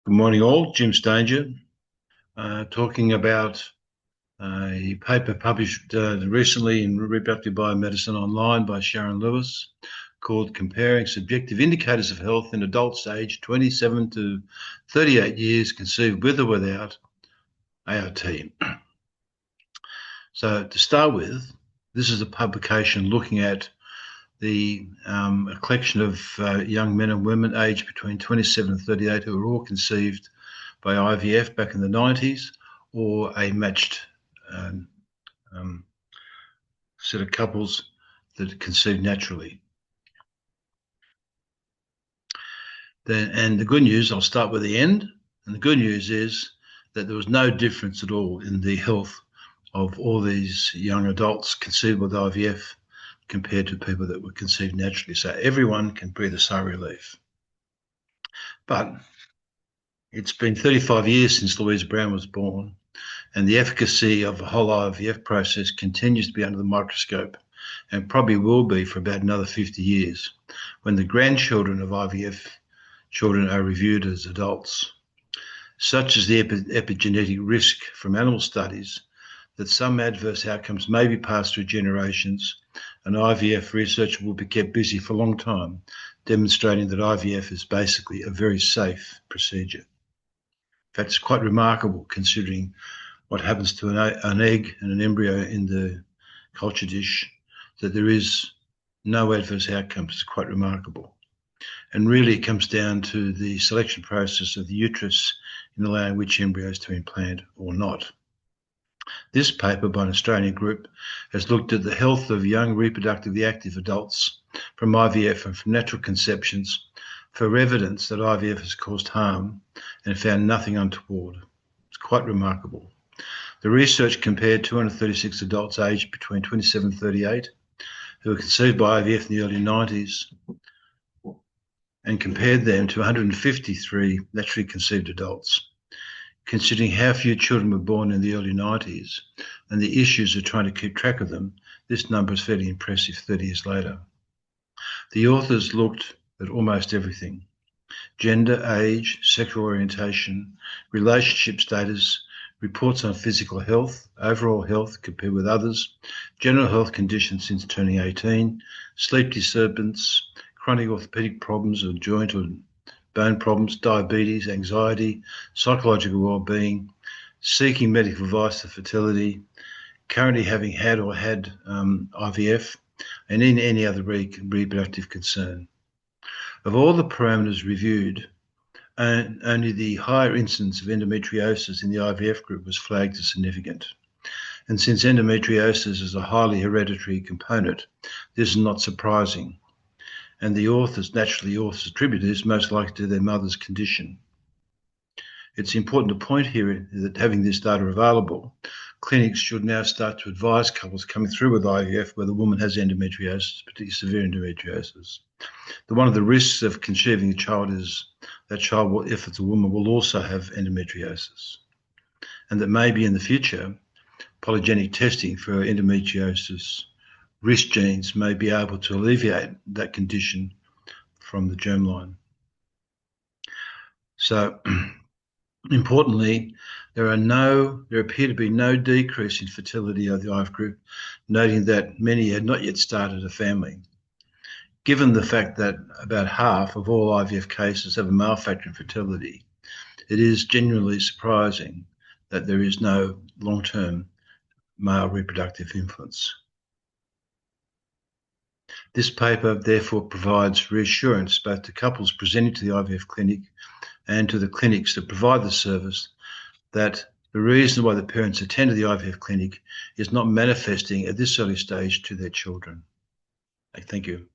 Good morning all, Jim Stanger, talking about a paper published recently in Reproductive Biomedicine Online by Sharon Lewis called Comparing Subjective Indicators of Health in Adults aged 27 to 38 years conceived with or without ART. So to start with, this is a publication looking at a collection of young men and women aged between 27 and 38 who were all conceived by IVF back in the 90s, or a matched set of couples that conceived naturally. And the good news, I'll start with the end, and the good news is that there was no difference at all in the health of all these young adults conceived with IVF compared to people that were conceived naturally. So everyone can breathe a sigh of relief. But it's been 35 years since Louise Brown was born, and the efficacy of the whole IVF process continues to be under the microscope, and probably will be for about another 50 years, when the grandchildren of IVF children are reviewed as adults. Such is the epigenetic risk from animal studies that some adverse outcomes may be passed through generations, and IVF research will be kept busy for a long time, demonstrating that IVF is basically a very safe procedure. In fact, it's quite remarkable considering what happens to an egg and an embryo in the culture dish, that there is no adverse outcomes. It's quite remarkable. And really it comes down to the selection process of the uterus in allowing which embryos to implant or not. This paper by an Australian group has looked at the health of young reproductively active adults from IVF and from natural conceptions for evidence that IVF has caused harm, and found nothing untoward. It's quite remarkable. The research compared 236 adults aged between 27 and 38 who were conceived by IVF in the early 90s and compared them to 153 naturally conceived adults. Considering how few children were born in the early 90s and the issues of trying to keep track of them, this number is fairly impressive 30 years later. The authors looked at almost everything: gender, age, sexual orientation, relationship status, reports on physical health, overall health compared with others, general health conditions since turning 18, sleep disturbance, chronic orthopedic problems or joint or bone problems, diabetes, anxiety, psychological well-being, seeking medical advice for fertility, currently having had or had IVF, and in any other reproductive concern. Of all the parameters reviewed, only the higher incidence of endometriosis in the IVF group was flagged as significant. And since endometriosis is a highly hereditary component, this is not surprising. And the authors attribute this most likely to their mother's condition. It's important to point here that having this data available, clinics should now start to advise couples coming through with IVF where the woman has endometriosis, particularly severe endometriosis. One of the risks of conceiving a child is that child will, if it's a woman, will also have endometriosis. And that maybe in the future, polygenic testing for endometriosis risk genes may be able to alleviate that condition from the germline. So importantly, there appear to be no decrease in fertility of the IVF group, noting that many had not yet started a family. Given the fact that about half of all IVF cases have a male factor in fertility, it is genuinely surprising that there is no long-term male reproductive influence. This paper therefore provides reassurance both to couples presenting to the IVF clinic and to the clinics that provide the service that the reason why the parents attend to the IVF clinic is not manifesting at this early stage to their children. Thank you.